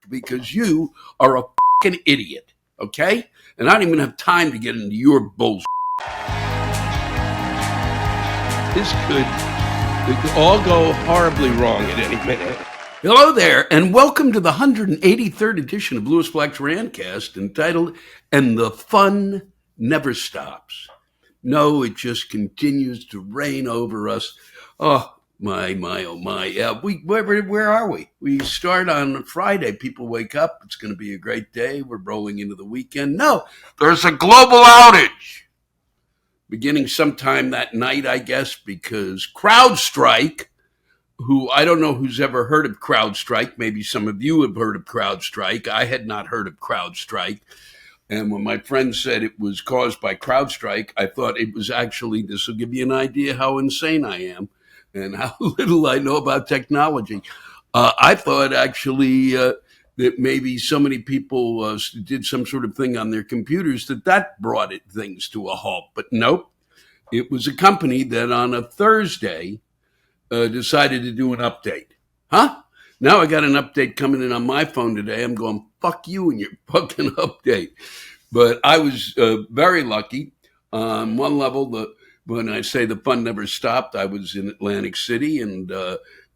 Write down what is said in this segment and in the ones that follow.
because you are a fucking idiot, okay? And I don't even have time to get into your bullshit. This could all go horribly wrong at any minute. Hello there, and welcome to the 183rd edition of Lewis Black's Rantcast, entitled, And the Fun Never Stops. No, it just continues to rain over us. Oh, my, oh my. Where are we? We start on Friday. People wake up. It's going to be a great day. We're rolling into the weekend. No, there's a global outage beginning sometime that night, I guess, because Crowdstrike, who I don't know who's ever heard of Crowdstrike. Maybe some of you have heard of Crowdstrike. I had not heard of Crowdstrike. And when my friend said it was caused by Crowdstrike, I thought it was actually, this will give you an idea how insane I am and how little I know about technology. I thought actually that maybe so many people did some sort of thing on their computers that brought things to a halt. But nope, it was a company that on a Thursday decided to do an update. Huh? Now I got an update coming in on my phone today. I'm going, fuck you and your fucking update. But I was very lucky. On one level, when I say the fun never stopped, I was in Atlantic City and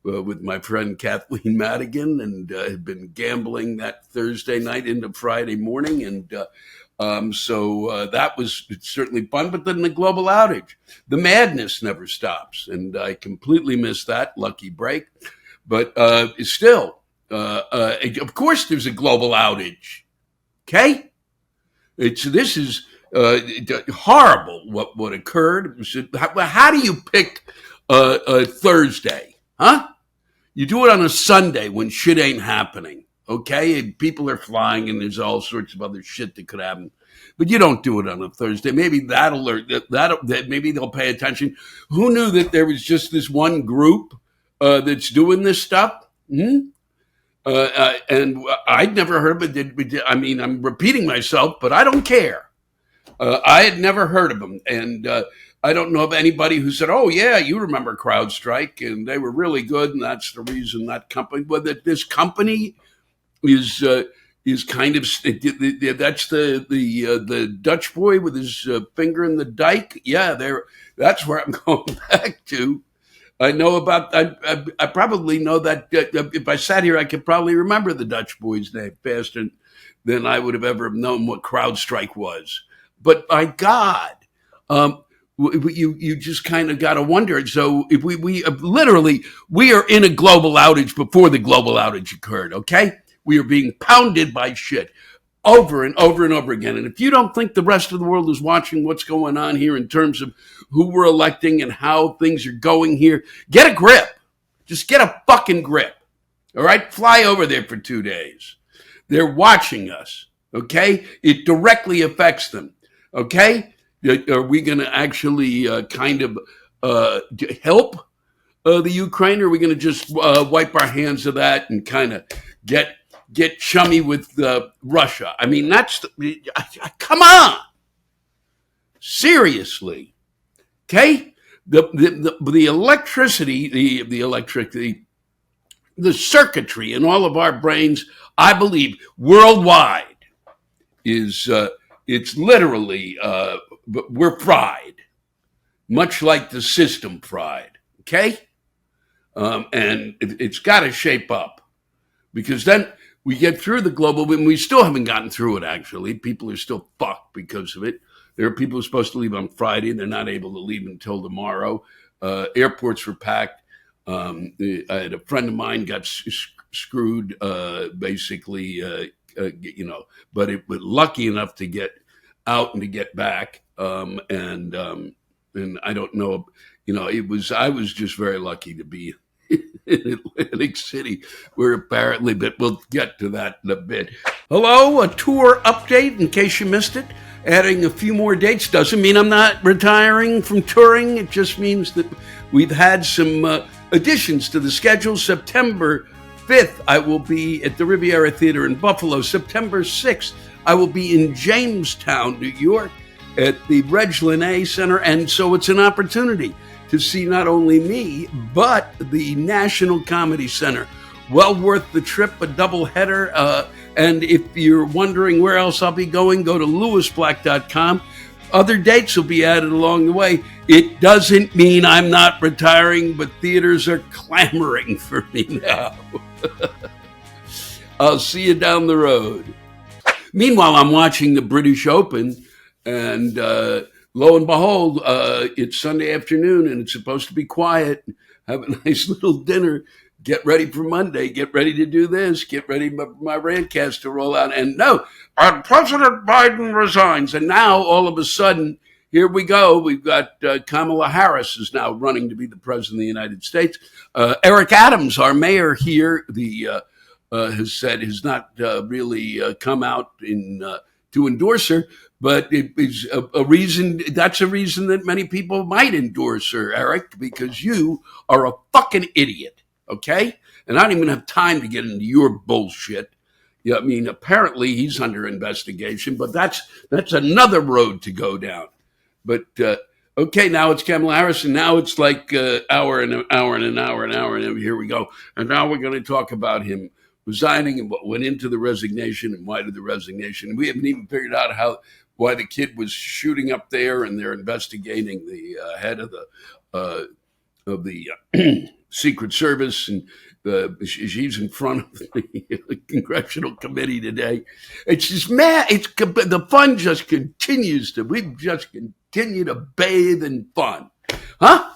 with my friend Kathleen Madigan and had been gambling that Thursday night into Friday morning. And so that was certainly fun. But then the global outage, the madness never stops. And I completely missed that. Lucky break. But still, of course, there's a global outage. Okay, this is horrible. What occurred? How do you pick a Thursday? Huh? You do it on a Sunday when shit ain't happening. Okay, and people are flying, and there's all sorts of other shit that could happen. But you don't do it on a Thursday. Maybe maybe they'll pay attention. Who knew that there was just this one group that's doing this stuff? And I'd never heard of it. I mean, I'm repeating myself, but I don't care. I had never heard of them. And I don't know of anybody who said, oh, yeah, you remember Crowdstrike, and they were really good, and that's the reason that company. Well, that this company is kind of, that's the Dutch boy with his finger in the dike. Yeah, that's where I'm going back to. I know about, I probably know that if I sat here, I could probably remember the Dutch boy's name faster than I would have ever known what Crowdstrike was. But by God, you just kind of got to wonder. So if we literally, we are in a global outage before the global outage occurred, okay? We are being pounded by shit over and over and over again. And if you don't think the rest of the world is watching what's going on here in terms of who we're electing and how things are going here, get a grip. Just get a fucking grip. All right? Fly over there for 2 days. They're watching us. Okay? It directly affects them. Okay? Are we going to actually kind of help the Ukraine? Or are we going to just wipe our hands of that and kind of get chummy with Russia? I mean, come on. Seriously. Okay? The electricity, the circuitry in all of our brains, I believe, worldwide is, it's literally, we're fried. Much like the system fried. Okay? And it's got to shape up. Because then we get through the global, and we still haven't gotten through it, actually. People are still fucked because of it. There are people who are supposed to leave on Friday. They're not able to leave until tomorrow. Airports were packed. I had a friend of mine got screwed, basically, but it was lucky enough to get out and to get back. And I don't know, I was just very lucky to be in Atlantic City, where apparently, but we'll get to that in a bit. Hello, a tour update in case you missed it. Adding a few more dates doesn't mean I'm not retiring from touring. It just means that we've had some additions to the schedule. September 5th, I will be at the Riviera Theater in Buffalo. September 6th, I will be in Jamestown, New York, at the Reg Linné Center. And so it's an opportunity to see not only me, but the National Comedy Center well worth the trip, a double header. And if you're wondering where else I'll be going, go to lewisblack.com. Other dates will be added along the way. It doesn't mean I'm not retiring, but theaters are clamoring for me now. I'll see you down the road. Meanwhile, I'm watching the British Open, and lo and behold, it's Sunday afternoon, and it's supposed to be quiet. Have a nice little dinner. Get ready for Monday. Get ready to do this. Get ready for my Rantcast to roll out. And no, President Biden resigns. And now, all of a sudden, here we go. We've got Kamala Harris is now running to be the president of the United States. Eric Adams, our mayor here, has said has not really come out to endorse her. But it is a reason. That's a reason that many people might endorse her, Eric, because you are a fucking idiot. Okay? And I don't even have time to get into your bullshit. Yeah, I mean, apparently he's under investigation, but that's another road to go down. But okay, now it's Kamala Harris, and now it's like hour and an hour and an hour and an hour, and here we go. And now we're going to talk about him resigning and what went into the resignation and why did the resignation. We haven't even figured out why the kid was shooting up there, and they're investigating the head of the Secret Service, and she's in front of the congressional committee today. It's just mad. The fun just continues we just continue to bathe in fun, huh?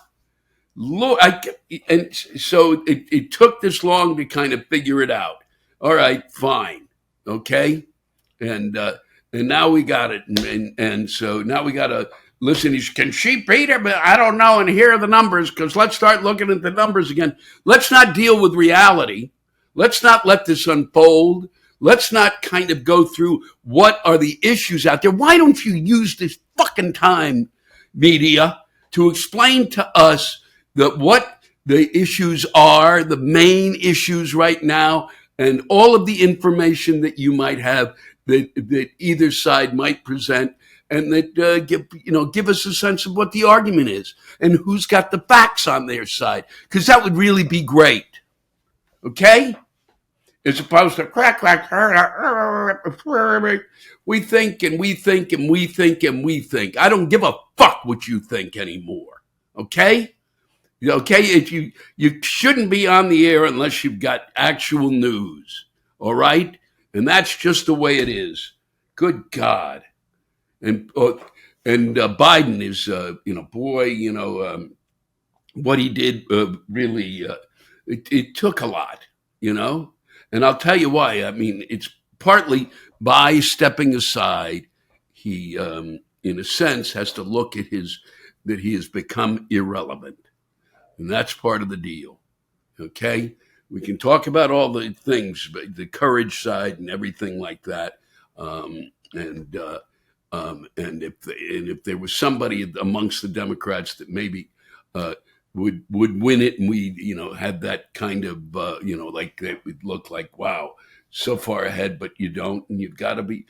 Lord, and so it took this long to kind of figure it out. All right, fine, okay, and now we got it, and so now we got to. Listen, can she beat her? But I don't know. And here are the numbers, because let's start looking at the numbers again. Let's not deal with reality. Let's not let this unfold. Let's not kind of go through what are the issues out there. Why don't you use this fucking time, media, to explain to us what the issues are, the main issues right now, and all of the information that you might have that either side might present, and that give us a sense of what the argument is and who's got the facts on their side, because that would really be great. Okay, as opposed to crack. We think and we think and we think and we think. I don't give a fuck what you think anymore. Okay, you shouldn't be on the air unless you've got actual news. All right, and that's just the way it is. Good God. And Biden is, what he did really, it took a lot, and I'll tell you why. I mean, it's partly by stepping aside, he, in a sense, has to look at that he has become irrelevant. And that's part of the deal. Okay? We can talk about all the things, the courage side and everything like that. And if there was somebody amongst the Democrats that maybe would win it, and we had that kind of like that would look like, wow, so far ahead, but you don't, and you got to be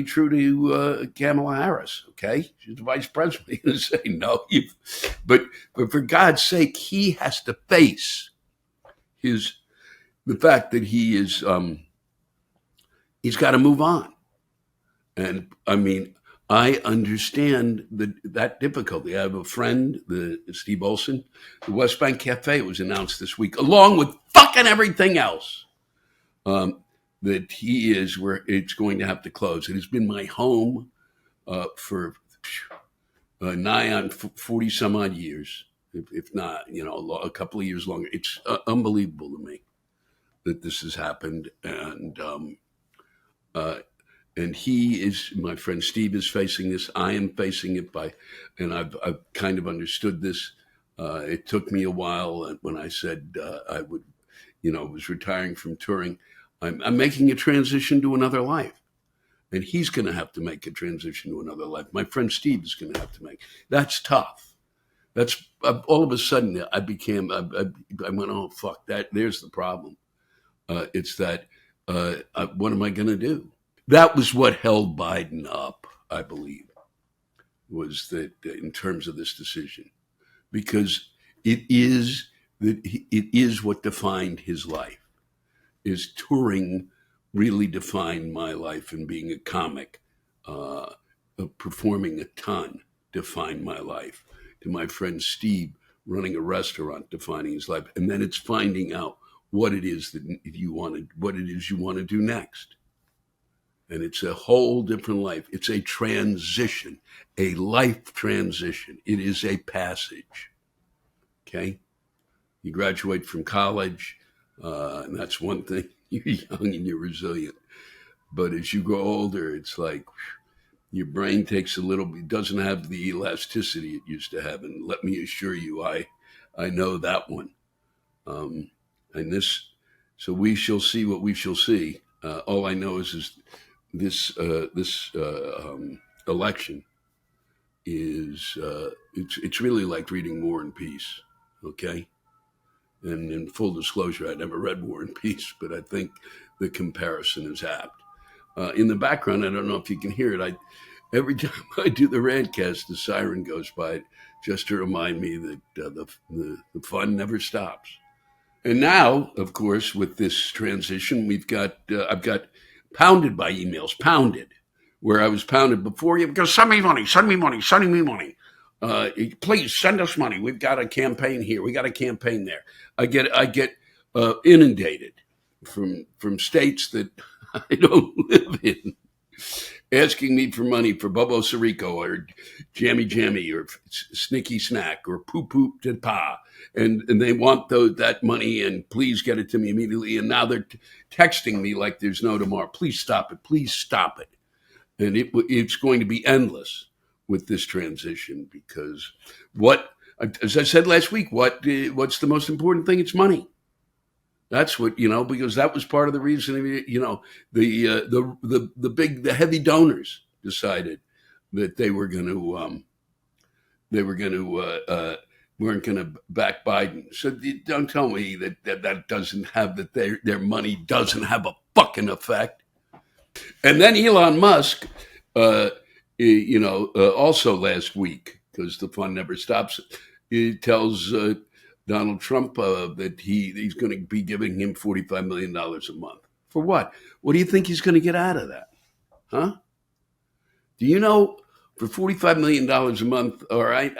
true to Kamala Harris. Okay, she's the vice president. You're going to say no, but for God's sake, he has to face the fact that he's got to move on. And I mean, I understand that difficulty. I have a friend, Steve Olson, the West Bank Cafe was announced this week, along with fucking everything else, that he is where it's going to have to close. It has been my home for nigh on 40 some odd years, if not, a couple of years longer. It's unbelievable to me that this has happened. And he is, my friend Steve is facing this. I am facing it and I've kind of understood this. It took me a while when I said I would, was retiring from touring. I'm making a transition to another life, and he's going to have to make a transition to another life. My friend Steve is going to have to make. That's tough. That's all of a sudden I went, oh fuck that. There's the problem. It's that what am I going to do? That was what held Biden up, I believe, was that in terms of this decision, because it is what defined his life. is touring really defined my life, and being a comic, performing a ton defined my life. To my friend Steve, running a restaurant defining his life. And then it's finding out what it is that you want to, what it is you want to do next. And it's a whole different life. It's a transition, a life transition. It is a passage. Okay? You graduate from college, and that's one thing. You're young and you're resilient. But as you grow older, it's like your brain takes a little, it doesn't have the elasticity it used to have. And let me assure you, I know that one. And this, so we shall see what we shall see. All I know is this election is, it's really like reading War and Peace. Okay. And in full disclosure, I never read War and Peace, but I think the comparison is apt. In the background, I don't know if you can hear it. Every time I do the Rantcast, the siren goes by just to remind me that the fun never stops. And now, of course, with this transition, I've got pounded by emails, where I was pounded before. You go, send me money, send me money, send me money. Please send us money. We've got a campaign here. We got a campaign there. I get inundated from states that I don't live in, asking me for money for Bobo Sirico or Jammy or Snicky Snack or Poop Poop to Pa. And they want that money, and please get it to me immediately. And now they're texting me like there's no tomorrow. Please stop it. Please stop it. And it's going to be endless with this transition, because as I said last week, what's the most important thing? It's money. That's what, because that was part of the reason, the heavy donors decided that they weren't going to back Biden. So don't tell me that doesn't have, that their money doesn't have a fucking effect. And then Elon Musk, also last week, because the fun never stops, he tells Donald Trump that he's going to be giving him $45 million a month. For what? What do you think he's going to get out of that? Huh? Do you know, for $45 million a month, all right,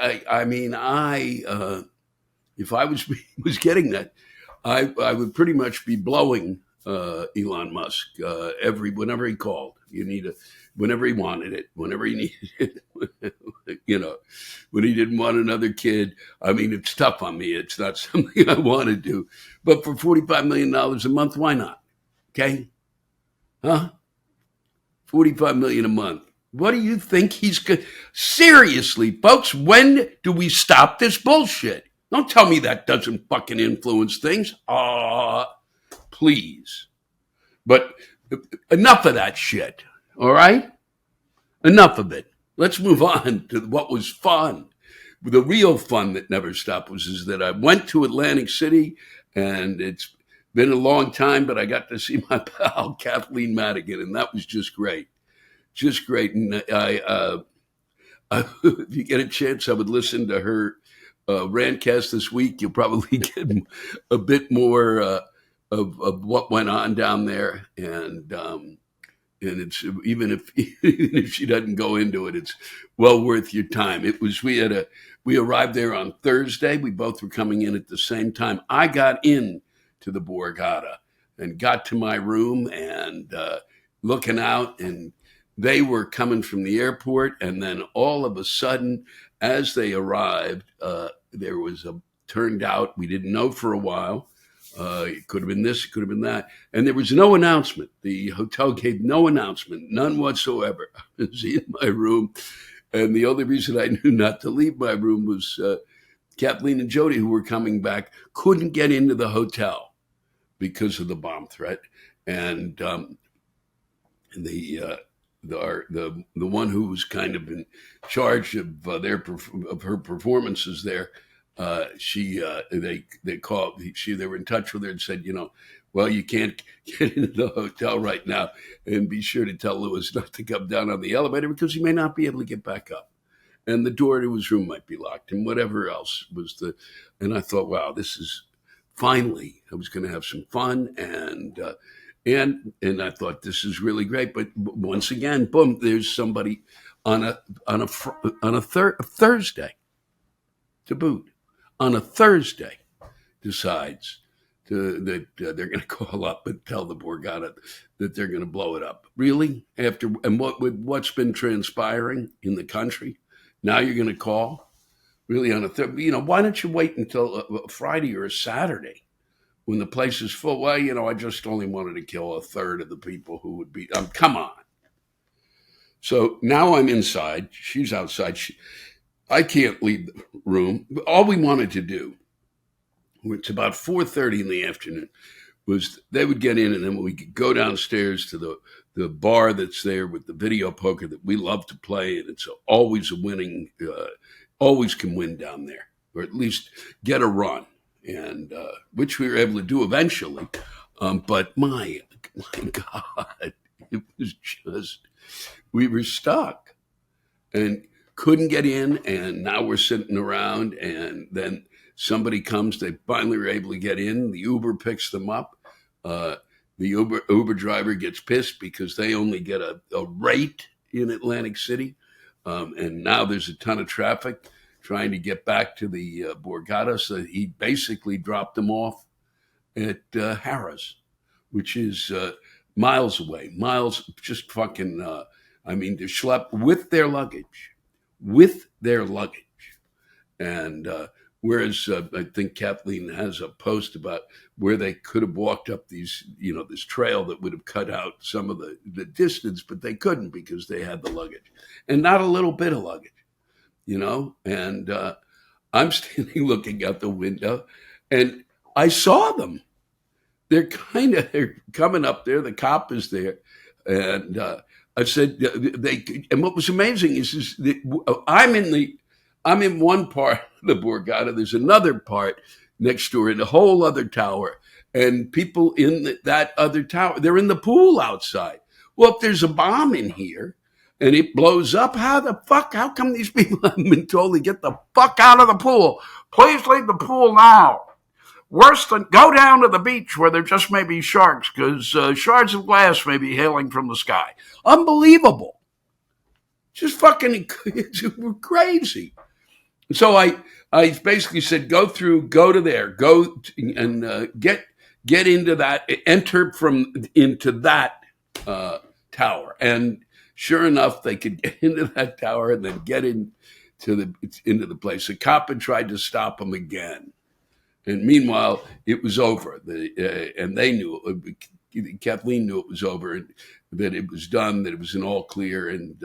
if I was getting that, I would pretty much be blowing Elon Musk whenever he called. Whenever he wanted it, whenever he needed it, when he didn't want another kid. I mean, it's tough on me. It's not something I want to do. But for $45 million a month, why not? Okay? Huh? $45 million a month. What do you think he's going? Seriously, folks, when do we stop this bullshit? Don't tell me that doesn't fucking influence things. Please. But enough of that shit. All right? Enough of it. Let's move on to what was fun. The real fun that never stopped is that I went to Atlantic City, and it's been a long time, but I got to see my pal Kathleen Madigan, and that was just great. Just great. And if you get a chance, I would listen to her Rantcast this week. You'll probably get a bit more of what went on down there. And it's, even if she doesn't go into it, it's well worth your time. We arrived there on Thursday. We both were coming in at the same time. I got in to the Borgata and got to my room, and looking out, and they were coming from the airport. And then all of a sudden, as they arrived, there was turned out, we didn't know for a while. It could have been this, it could have been that. And there was no announcement. The hotel gave no announcement, none whatsoever. I was in my room. And the only reason I knew not to leave my room was Kathleen and Jody, who were coming back, couldn't get into the hotel because of the bomb threat. And the one who was kind of in charge of her performances there, they were in touch with her and said, well, you can't get into the hotel right now, and be sure to tell Lewis not to come down on the elevator because he may not be able to get back up, and the door to his room might be locked, and whatever else was and I thought, wow, this is finally I was going to have some fun, and I thought this is really great. But once again, boom, there's somebody on a Thursday to boot, on a Thursday decides that they're going to call up and tell the Borgata that they're going to blow it up. Really? And what's been transpiring in the country? Now you're going to call? Really on a why don't you wait until a Friday or a Saturday when the place is full? Well, I just only wanted to kill a third of the people who would be. Come on. So now I'm inside. She's outside. I can't leave the room. All we wanted to do, it's about 4:30 in the afternoon, was they would get in and then we could go downstairs to the bar that's there with the video poker that we love to play. And it's always a winning, always can win down there, or at least get a run, and which we were able to do eventually. But my God, it was just, we were stuck and couldn't get in. And now we're sitting around, and then somebody comes, they finally were able to get in. The Uber picks them up. The Uber driver gets pissed because they only get a rate in Atlantic City. And now there's a ton of traffic trying to get back to the Borgata. So he basically dropped them off at Harrah's, which is miles away. Miles, just fucking, to schlep with their luggage. And whereas I think Kathleen has a post about where they could have walked up these, this trail that would have cut out some of the distance, but they couldn't because they had the luggage, and not a little bit of luggage, and I'm standing looking out the window and I saw them. They're coming up there. The cop is there. And I said, and what was amazing is that I'm in one part of the Borgata. There's another part next door in a whole other tower. And people in that other tower, they're in the pool outside. Well, if there's a bomb in here and it blows up, how come these people haven't been told to get the fuck out of the pool? Please leave the pool now. Worse than go down to the beach where there just may be sharks, because shards of glass may be hailing from the sky. Unbelievable. Just fucking crazy. So I basically said, go to there, go and get into that, enter into that tower. And sure enough, they could get into that tower and then get into the place. The cop had tried to stop them again. And meanwhile, it was over. And they knew, Kathleen knew it was over, and that it was done, that it was an all clear. And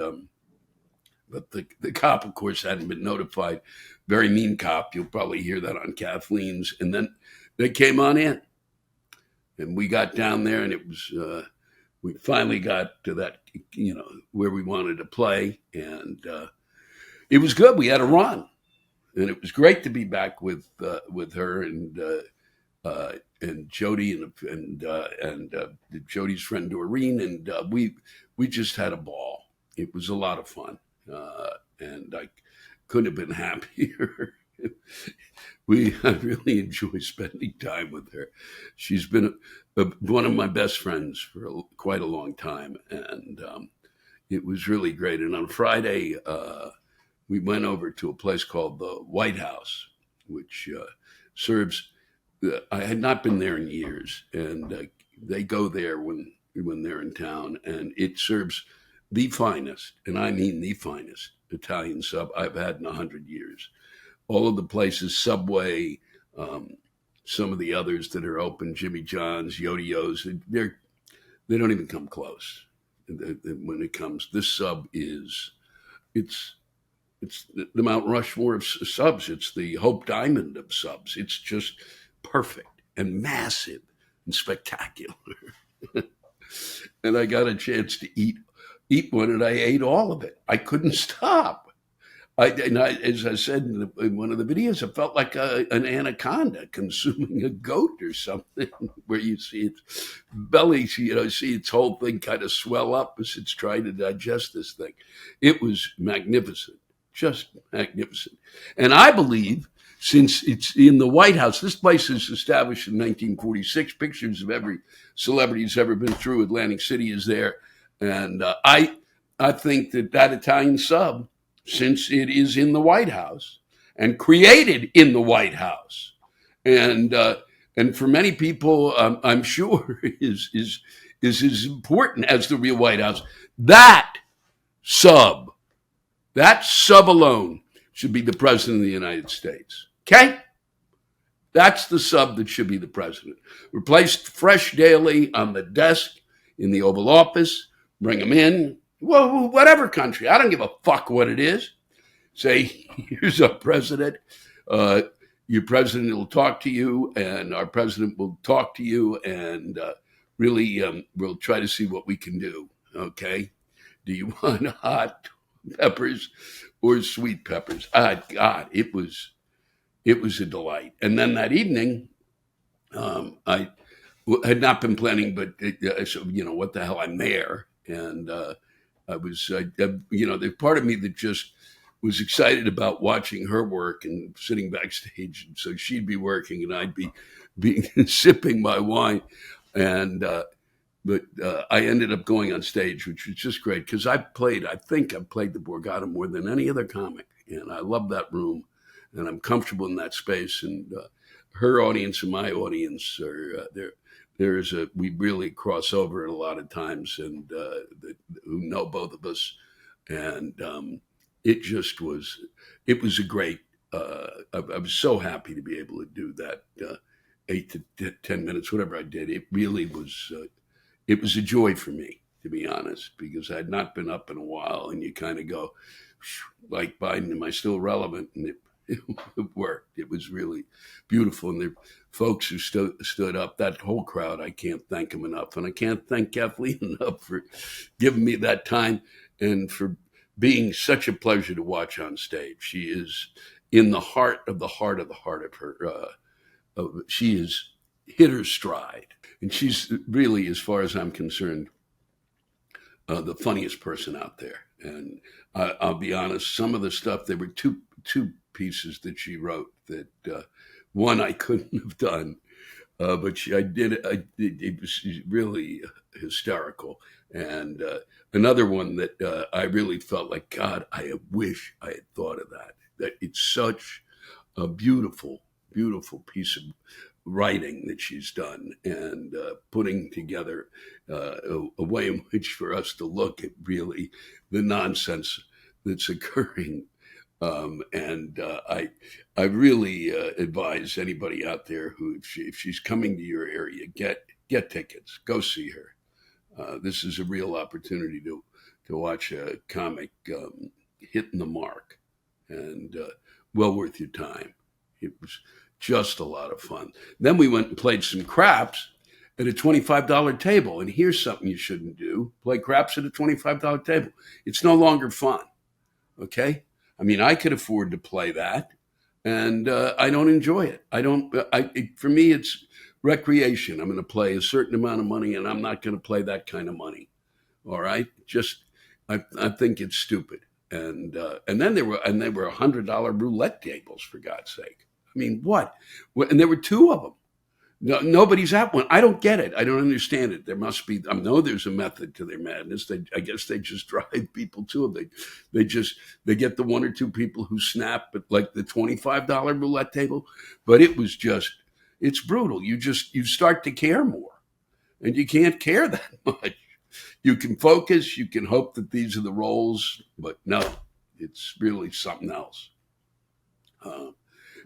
but the cop, of course, hadn't been notified. Very mean cop. You'll probably hear that on Kathleen's. And then they came on in. And we got down there, and it was, we finally got to that, where we wanted to play. And it was good. We had a run. And it was great to be back with her and Jody and Jody's friend Doreen, and we just had a ball. It was a lot of fun, and I couldn't have been happier. I really enjoy spending time with her. She's been one of my best friends for quite a long time, and it was really great. And on Friday, we went over to a place called the White House, which serves. I had not been there in years, and they go there when they're in town, and it serves the finest, and I mean the finest Italian sub I've had in 100 years. All of the places, Subway, some of the others that are open, Jimmy John's, Yo-Yo's, they don't even come close. When it comes, this sub it's the Mount Rushmore of subs. It's the Hope Diamond of subs. It's just perfect and massive and spectacular. And I got a chance to eat one, and I ate all of it. I couldn't stop. As I said in one of the videos, it felt like an anaconda consuming a goat or something, where you see its belly, see its whole thing kind of swell up as it's trying to digest this thing. It was magnificent. Just magnificent. And I believe since it's in the White House. This place is established in 1946. Pictures of every celebrity who's ever been through Atlantic City is there. And I think that Italian sub, since it is in the White House and created in the White House, and for many people, I'm sure is as important as the real White House. That sub alone should be the president of the United States. Okay? That's the sub that should be the president. Replaced fresh daily on the desk in the Oval Office. Bring them in. Well, whatever country. I don't give a fuck what it is. Say, here's our president. Your president will talk to you, and our president will talk to you, and really we'll try to see what we can do. Okay? Do you want hot peppers or sweet peppers? God, it was a delight. And then that evening, I had not been planning, but so, what the hell, I'm there. And I was, there's part of me that just was excited about watching her work and sitting backstage. And so she'd be working and I'd be sipping my wine. And but I ended up going on stage, which was just great because I think I've played the Borgata more than any other comic. And I love that room and I'm comfortable in that space. And her audience and my audience are we really cross over a lot of times and who know both of us. And it was a great, I was so happy to be able to do that 8 to 10 minutes, whatever I did. It really was, it was a joy for me, to be honest, because I had not been up in a while and you kind of go, like Biden, am I still relevant? And it worked. It was really beautiful. And the folks who stood up, that whole crowd, I can't thank them enough. And I can't thank Kathleen enough for giving me that time and for being such a pleasure to watch on stage. She is in the heart of her. She has hit her stride. And she's really, as far as I'm concerned, the funniest person out there. And I'll be honest, some of the stuff, there were two pieces that she wrote that one I couldn't have done, but I did it. It was really hysterical. And another one that I really felt like, God, I wish I had thought of that. That it's such a beautiful, beautiful piece of writing that she's done and putting together a way in which for us to look at really the nonsense that's occurring. I really advise anybody out there who, if she's coming to your area, get tickets, go see her. This is a real opportunity to watch a comic hitting the mark, and well worth your time. It was just a lot of fun. Then we went and played some craps at a $25 table. And here's something you shouldn't do: play craps at a $25 table. It's no longer fun. Okay. I mean, I could afford to play that, and I don't enjoy it. For me, it's recreation. I'm going to play a certain amount of money, and I'm not going to play that kind of money. All right, I think it's stupid. And then there were $100 roulette tables, for God's sake. I mean, what? And there were two of them. No, nobody's at one. I don't get it. I don't understand it. There must be. I know there's a method to their madness. I guess they just drive people to them. They get the one or two people who snap at like the $25 roulette table. But it's brutal. You start to care more, and you can't care that much. You can focus. You can hope that these are the rolls, but no, it's really something else.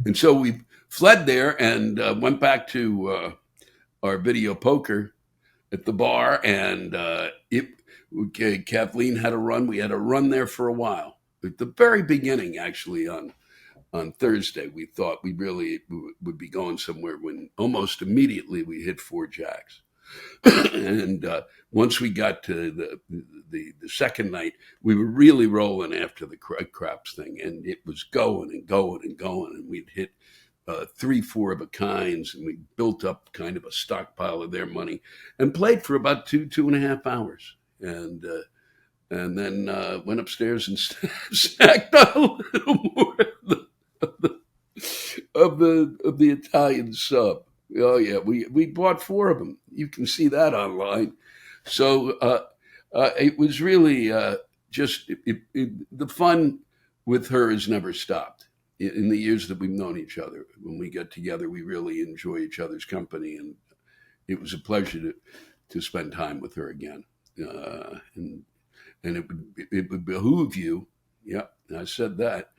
And so we fled there and went back to our video poker at the bar. And Kathleen had a run. We had a run there for a while. At the very beginning, actually, on Thursday, we thought we really would be going somewhere when almost immediately we hit 4 jacks. And once we got to the second night, we were really rolling after the craps thing, and it was going and going and going, and we'd hit 3, 4 of a kinds, and we built up kind of a stockpile of their money, and played for about 2.5 hours, and then went upstairs and snacked on a little more the Italian sub. Oh yeah, we bought 4 of them. You can see that online. So it was really the fun with her has never stopped. In the years that we've known each other, when we get together, we really enjoy each other's company, and it was a pleasure to spend time with her again. And it would behoove you, yeah, I said that,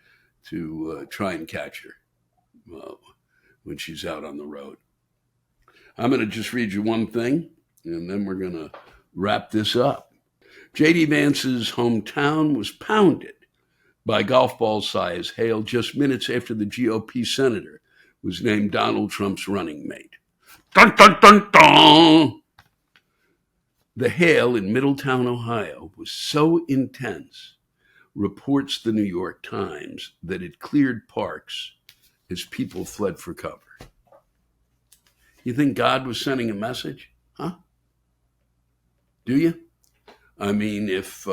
to try and catch her when she's out on the road. I'm going to just read you one thing, and then we're going to wrap this up. J.D. Vance's hometown was pounded by golf ball size hail just minutes after the GOP senator was named Donald Trump's running mate. Dun, dun, dun, dun. The hail in Middletown, Ohio was so intense, reports the New York Times, that it cleared parks as people fled for cover. You think God was sending a message? Huh? Do you? I mean, if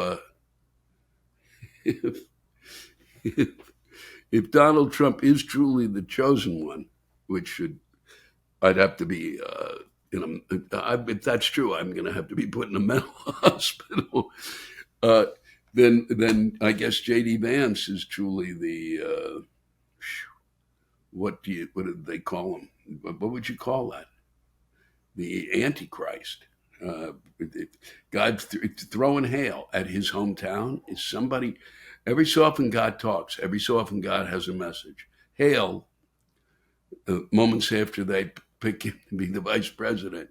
Donald Trump is truly the chosen one, which I'd have to be, if that's true, I'm going to have to be put in a mental hospital. Then I guess J.D. Vance is truly the, what did they call him? What would you call that? The Antichrist. God throwing hail at his hometown is somebody. Every so often God talks. Every so often God has a message. Hail, moments after they pick him to be the vice president,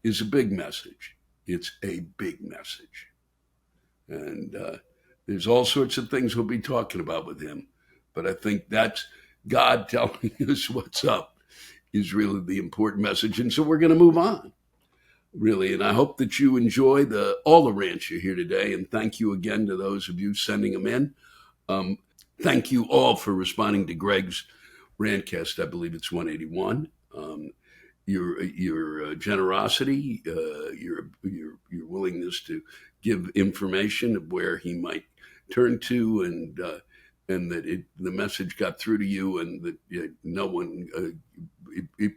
is a big message. It's a big message. And there's all sorts of things we'll be talking about with him. But I think that's God telling us what's up is really the important message. And so we're going to move on, really. And I hope that you enjoy all the rants you hear today. And thank you again to those of you sending them in. Thank you all for responding to Greg's Rantcast. I believe it's 181. Your generosity, your willingness to give information of where he might turn to, and that the message got through to you, and that no one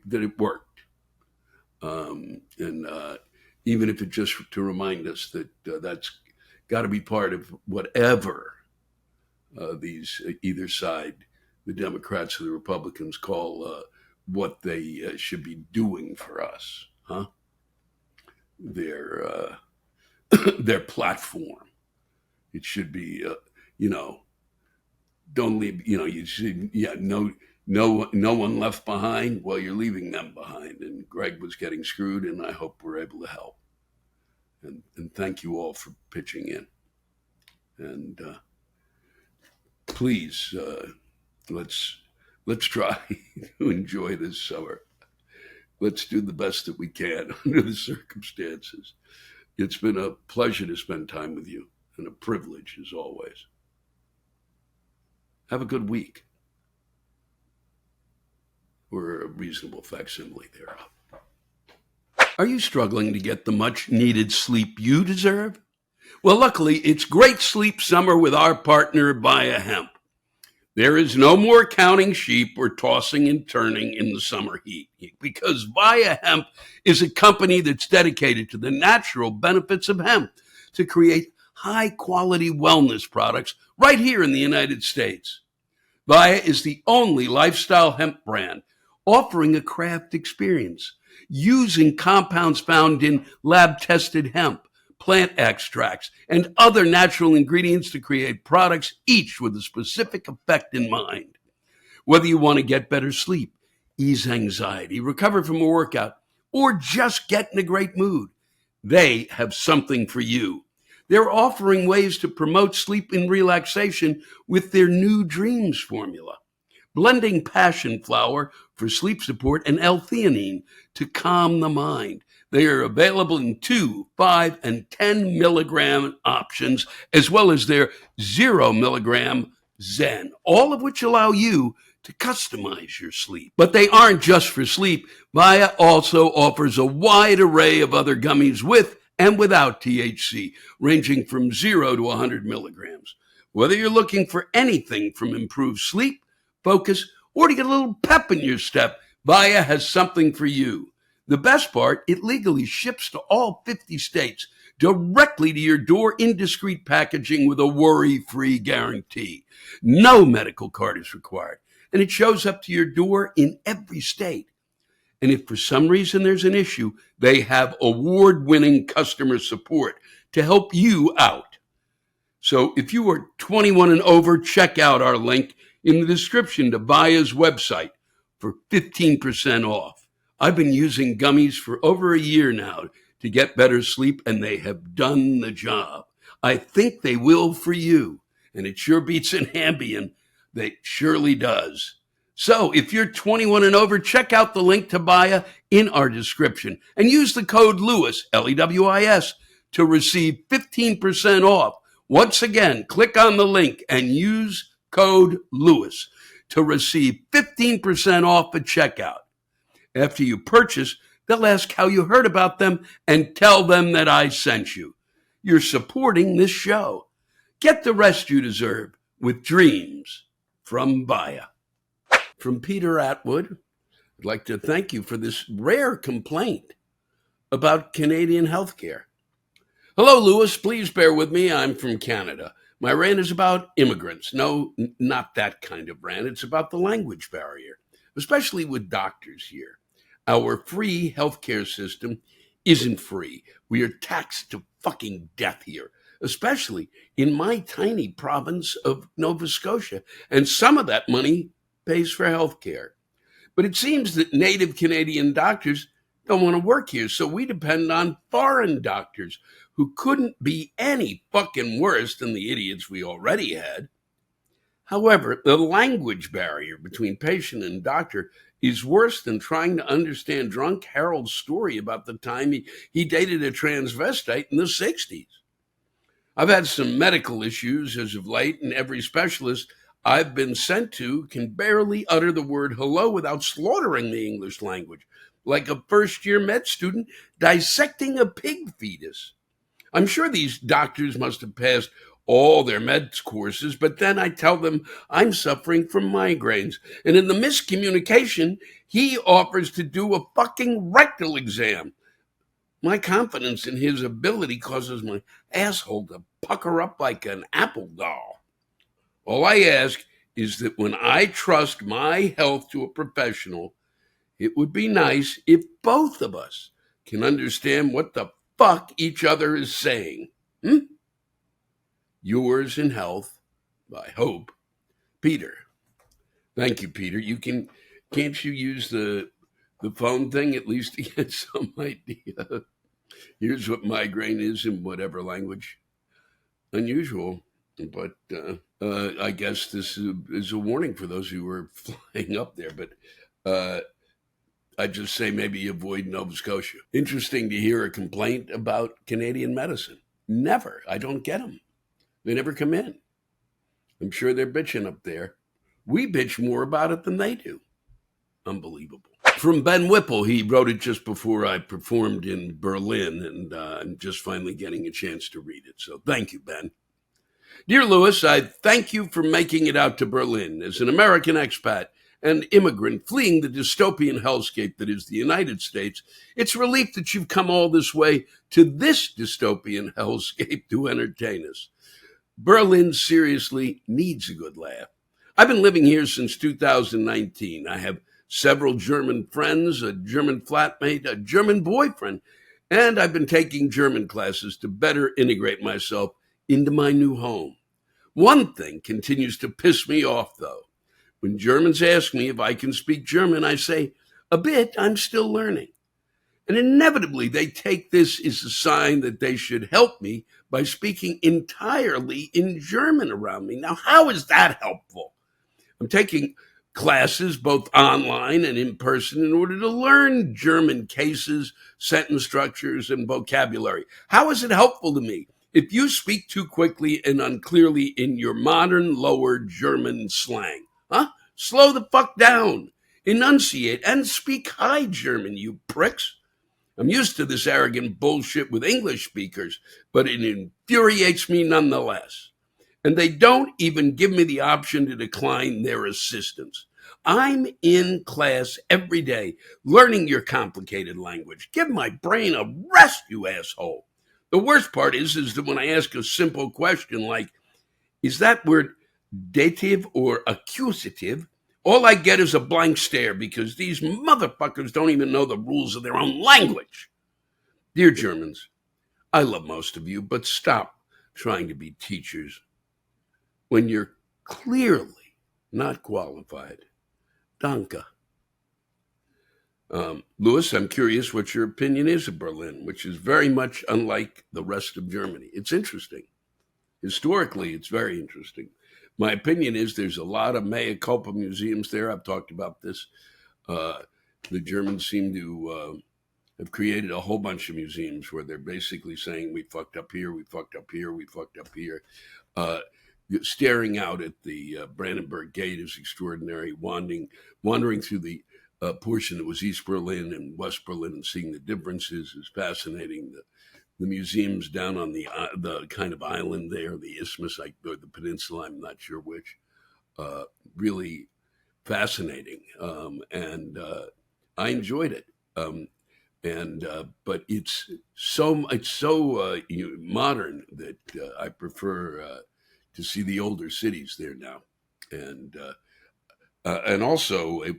that it worked. And even if it's just to remind us that that's got to be part of whatever these either side, the Democrats or the Republicans, call what they should be doing for us, huh? Their platform. It should be, don't leave. You should, no one left behind. Well, you're leaving them behind. And Greg was getting screwed, and I hope we're able to help. And thank you all for pitching in. And please, let's try to enjoy this summer. Let's do the best that we can under the circumstances. It's been a pleasure to spend time with you, and a privilege as always. Have a good week, or a reasonable facsimile thereof. Are you struggling to get the much needed sleep you deserve? Well, luckily, it's great sleep summer with our partner, Via Hemp. There is no more counting sheep or tossing and turning in the summer heat, because Via Hemp is a company that's dedicated to the natural benefits of hemp to create high-quality wellness products right here in the United States. Via is the only lifestyle hemp brand offering a craft experience using compounds found in lab-tested hemp, plant extracts, and other natural ingredients to create products, each with a specific effect in mind. Whether you want to get better sleep, ease anxiety, recover from a workout, or just get in a great mood, they have something for you. They're offering ways to promote sleep and relaxation with their new Dreams formula, blending passion flower for sleep support and L-theanine to calm the mind. They are available in 2, 5, and 10 milligram options, as well as their 0 milligram Zen, all of which allow you to customize your sleep. But they aren't just for sleep. Via also offers a wide array of other gummies with and without THC, ranging from 0 to 100 milligrams. Whether you're looking for anything from improved sleep, focus, or to get a little pep in your step, Vaya has something for you. The best part, it legally ships to all 50 states directly to your door in discreet packaging with a worry-free guarantee. No medical card is required, and it shows up to your door in every state. And if for some reason there's an issue, they have award-winning customer support to help you out. So if you are 21 and over, check out our link in the description to Vaya's website for 15% off. I've been using gummies for over a year now to get better sleep, and they have done the job. I think they will for you, and it sure beats an Ambien. That surely does. So if you're 21 and over, check out the link to Vaya in our description and use the code LEWIS, Lewis, to receive 15% off. Once again, click on the link and use code LEWIS to receive 15% off at checkout. After you purchase, they'll ask how you heard about them and tell them that I sent you. You're supporting this show. Get the rest you deserve with dreams from Vaya. From Peter Atwood, I'd like to thank you for this rare complaint about Canadian healthcare. Hello, Lewis. Please bear with me. I'm from Canada. My rant is about immigrants. No, not that kind of rant. It's about the language barrier, especially with doctors here. Our free healthcare system isn't free. We are taxed to fucking death here, especially in my tiny province of Nova Scotia. And some of that money pays for healthcare. But it seems that native Canadian doctors don't want to work here, so we depend on foreign doctors who couldn't be any fucking worse than the idiots we already had. However, the language barrier between patient and doctor is worse than trying to understand drunk Harold's story about the time he dated a transvestite in the 60s. I've had some medical issues as of late, and every specialist I've been sent to can barely utter the word hello without slaughtering the English language, like a first-year med student dissecting a pig fetus. I'm sure these doctors must have passed all their meds courses, but then I tell them I'm suffering from migraines. And in the miscommunication, he offers to do a fucking rectal exam. My confidence in his ability causes my asshole to pucker up like an apple doll. All I ask is that when I trust my health to a professional, it would be nice if both of us can understand what the fuck each other is saying. Yours in health, I hope, Peter. Thank you, Peter. Can't you use the phone thing at least to get some idea? Here's what migraine is in whatever language. Unusual, but I guess this is a warning for those who are flying up there. But I just say maybe avoid Nova Scotia. Interesting to hear a complaint about Canadian medicine. Never. I don't get them. They never come in. I'm sure they're bitching up there. We bitch more about it than they do. Unbelievable. From Ben Whipple, he wrote it just before I performed in Berlin, and I'm just finally getting a chance to read it. So thank you, Ben. Dear Lewis, I thank you for making it out to Berlin. As an American expat and immigrant fleeing the dystopian hellscape that is the United States, it's a relief that you've come all this way to this dystopian hellscape to entertain us. Berlin seriously needs a good laugh. I've been living here since 2019. I have several German friends, a German flatmate, a German boyfriend, and I've been taking German classes to better integrate myself into my new home. One thing continues to piss me off, though. When Germans ask me if I can speak German, I say, a bit, I'm still learning. And inevitably, they take this as a sign that they should help me by speaking entirely in German around me. Now, how is that helpful? I'm taking classes both online and in person in order to learn German cases, sentence structures, and vocabulary. How is it helpful to me? If you speak too quickly and unclearly in your modern lower German slang, slow the fuck down, enunciate, and speak high German, you pricks. I'm used to this arrogant bullshit with English speakers, but it infuriates me nonetheless. And they don't even give me the option to decline their assistance. I'm in class every day learning your complicated language. Give my brain a rest, you asshole. The worst part is that when I ask a simple question like, is that word dative or accusative? All I get is a blank stare because these motherfuckers don't even know the rules of their own language. Dear Germans, I love most of you, but stop trying to be teachers when you're clearly not qualified. Danke. Louis, I'm curious what your opinion is of Berlin, which is very much unlike the rest of Germany. It's interesting. Historically, it's very interesting. My opinion is there's a lot of mea culpa museums there. I've talked about this. The Germans seem to have created a whole bunch of museums where they're basically saying, we fucked up here, we fucked up here, we fucked up here. Staring out at the Brandenburg Gate is extraordinary. Wandering through the portion that was East Berlin and West Berlin and seeing the differences is fascinating. The museums down on the kind of island there, the isthmus, or the peninsula, I'm not sure which, really fascinating. And I enjoyed it. But it's so modern that I prefer to see the older cities there now. And also I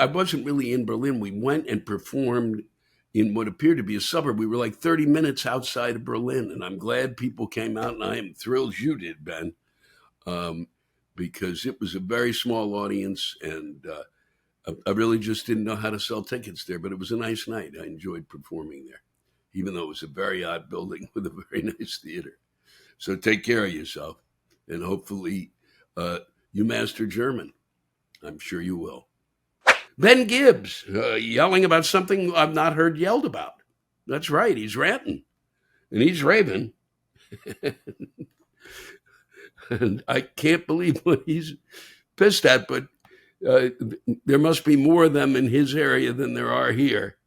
wasn't really in Berlin. We went and performed in what appeared to be a suburb. We were like 30 minutes outside of Berlin, and I'm glad people came out, and I am thrilled you did, Ben, because it was a very small audience, and I really just didn't know how to sell tickets there, but it was a nice night. I enjoyed performing there, even though it was a very odd building with a very nice theater. So take care of yourself, and hopefully you master German. I'm sure you will. Ben Gibbs, yelling about something I've not heard yelled about. That's right, he's ranting, and he's raving. And I can't believe what he's pissed at, but there must be more of them in his area than there are here.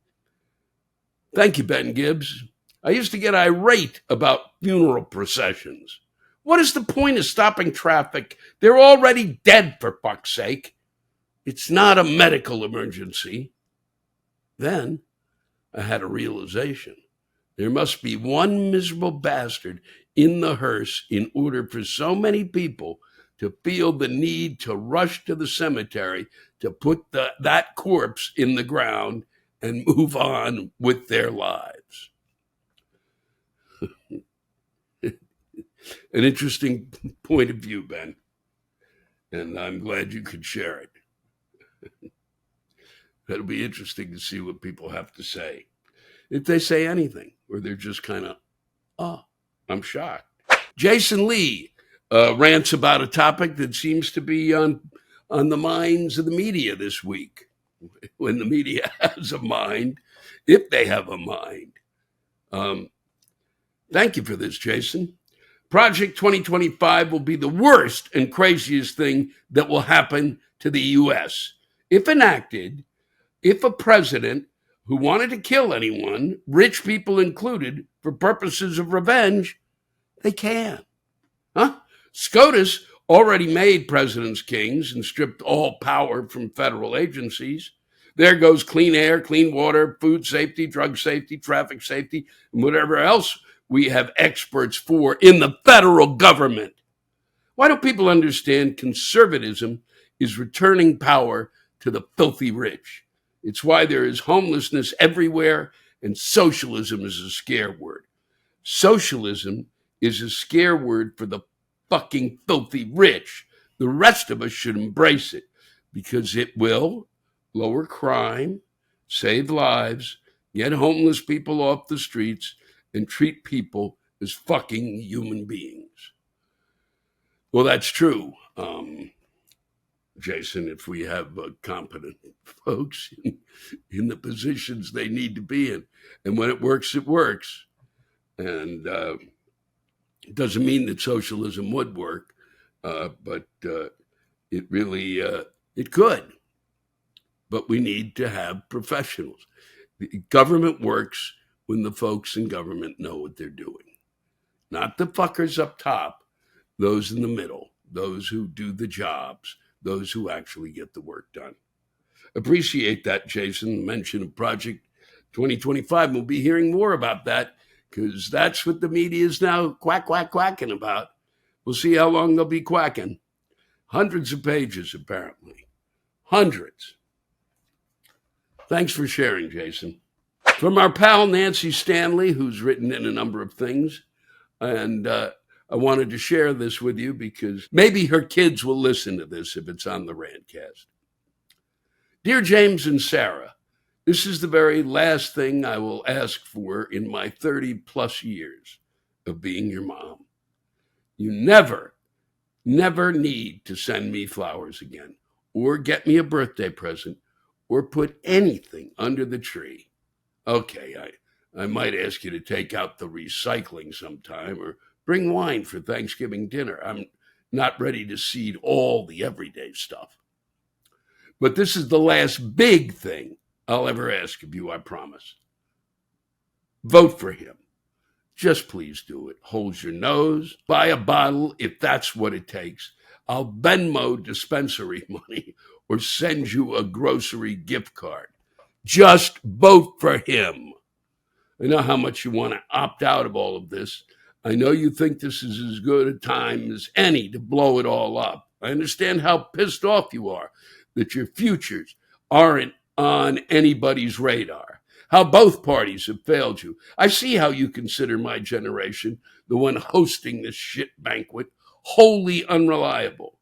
Thank you, Ben Gibbs. I used to get irate about funeral processions. What is the point of stopping traffic? They're already dead, for fuck's sake. It's not a medical emergency. Then I had a realization. There must be one miserable bastard in the hearse in order for so many people to feel the need to rush to the cemetery to put that corpse in the ground and move on with their lives. An interesting point of view, Ben, and I'm glad you could share it. That'll be interesting to see what people have to say. If they say anything, or they're just kind of, I'm shocked. Jason Lee rants about a topic that seems to be on the minds of the media this week. When the media has a mind, if they have a mind. Thank you for this, Jason. Project 2025 will be the worst and craziest thing that will happen to the U.S. If enacted, if a president who wanted to kill anyone, rich people included, for purposes of revenge, they can. SCOTUS already made presidents kings and stripped all power from federal agencies. There goes clean air, clean water, food safety, drug safety, traffic safety, and whatever else we have experts for in the federal government. Why don't people understand conservatism is returning power to the filthy rich? It's why there is homelessness everywhere, and socialism is a scare word. Socialism is a scare word for the fucking filthy rich. The rest of us should embrace it because it will lower crime, save lives, get homeless people off the streets, and treat people as fucking human beings. Well, that's true, Jason, if we have competent folks in the positions they need to be in. And when it works, it works. And it doesn't mean that socialism would work, but it really, it could. But we need to have professionals. Government works when the folks in government know what they're doing. Not the fuckers up top, those in the middle, those who do the jobs, those who actually get the work done. Appreciate that, Jason. Mention of Project 2025. We'll be hearing more about that because that's what the media is now quacking about. We'll see how long they'll be quacking. Hundreds of pages, apparently. Hundreds. Thanks for sharing, Jason. From our pal Nancy Stanley, who's written in a number of things, and I wanted to share this with you because maybe her kids will listen to this if it's on the Rantcast. Dear James and Sarah, this is the very last thing I will ask for in my 30 plus years of being your mom. You never need to send me flowers again, or get me a birthday present, or put anything under the tree. Okay, I might ask you to take out the recycling sometime, or bring wine for Thanksgiving dinner. I'm not ready to cede all the everyday stuff. But this is the last big thing I'll ever ask of you, I promise. Vote for him. Just please do it. Hold your nose. Buy a bottle if that's what it takes. I'll Venmo dispensary money or send you a grocery gift card. Just vote for him. I know how much you want to opt out of all of this. I know you think this is as good a time as any to blow it all up. I understand how pissed off you are that your futures aren't on anybody's radar, how both parties have failed you. I see how you consider my generation, the one hosting this shit banquet, wholly unreliable.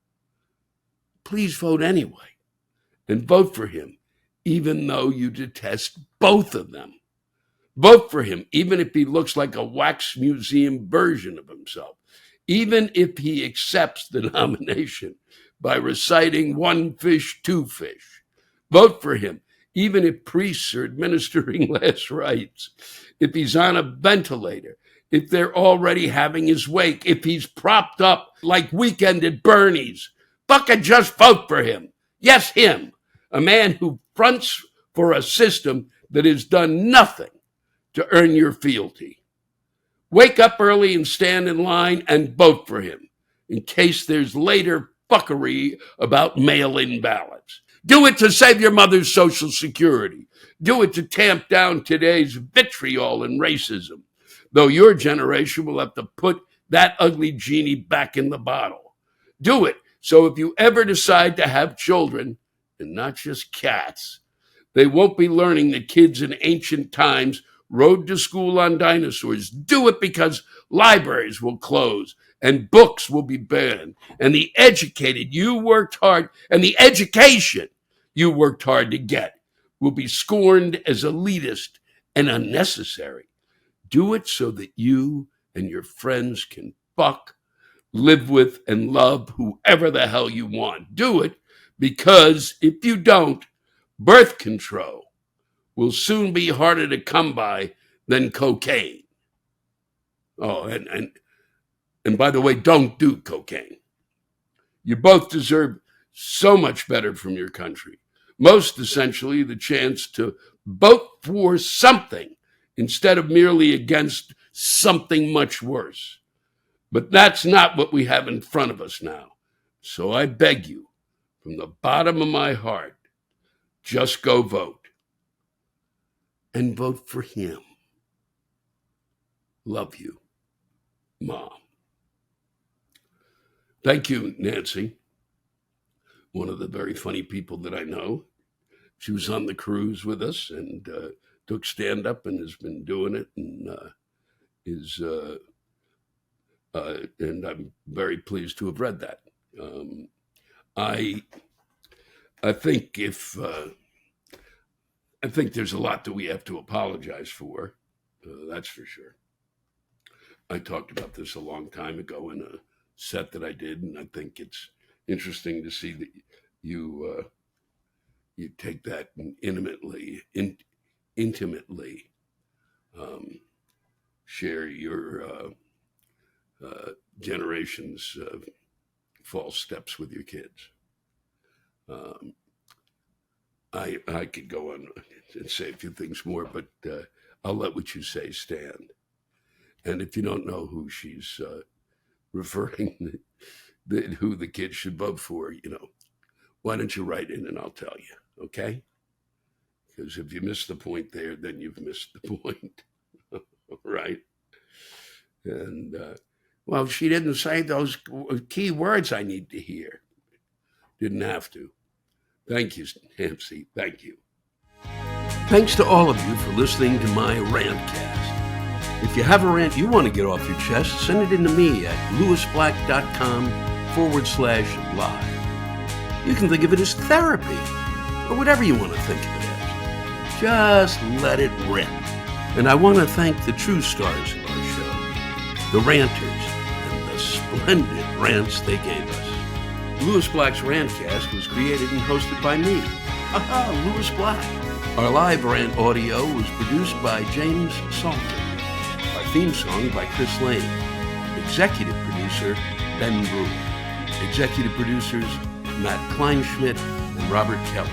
Please vote anyway, and vote for him, even though you detest both of them. Vote for him, even if he looks like a wax museum version of himself, even if he accepts the nomination by reciting one fish, two fish. Vote for him, even if priests are administering last rites, if he's on a ventilator, if they're already having his wake, if he's propped up like Weekend at Bernie's. Fucking just vote for him. Yes, him, a man who fronts for a system that has done nothing to earn your fealty. Wake up early and stand in line and vote for him in case there's later fuckery about mail-in ballots. Do it to save your mother's Social Security. Do it to tamp down today's vitriol and racism, though your generation will have to put that ugly genie back in the bottle. Do it so if you ever decide to have children, and not just cats, they won't be learning that kids in ancient times rode to school on dinosaurs. Do it because libraries will close and books will be banned, and the educated you worked hard, and the education you worked hard to get will be scorned as elitist and unnecessary. Do it so that you and your friends can fuck, live with, and love whoever the hell you want. Do it because if you don't, birth control will soon be harder to come by than cocaine. Oh, and by the way, don't do cocaine. You both deserve so much better from your country. Most essentially, the chance to vote for something instead of merely against something much worse. But that's not what we have in front of us now. So I beg you, from the bottom of my heart, just go vote. And vote for him. Love you, Mom. Thank you, Nancy. One of the very funny people that I know. She was on the cruise with us and took stand-up and has been doing it and and I'm very pleased to have read that. I think I think there's a lot that we have to apologize for. That's for sure. I talked about this a long time ago in a set that I did, and I think it's interesting to see that you take that and intimately share your generation's false steps with your kids. I could go on and say a few things more, but I'll let what you say stand. And if you don't know who she's referring, who the kids should vote for, why don't you write in and I'll tell you, okay? Because if you miss the point there, then you've missed the point, right? And, well, she didn't say those key words I need to hear. Didn't have to. Thank you, Nancy. Thank you. Thanks to all of you for listening to my Rantcast. If you have a rant you want to get off your chest, send it in to me at lewisblack.com/live. You can think of it as therapy, or whatever you want to think of it as. Just let it rip. And I want to thank the true stars of our show, the ranters, and the splendid rants they gave us. Lewis Black's Rantcast was created and hosted by me. Aha, Lewis Black. Our live rant audio was produced by James Salter. Our theme song by Chris Lane. Executive producer, Ben Brewer. Executive producers, Matt Kleinschmidt and Robert Kelly.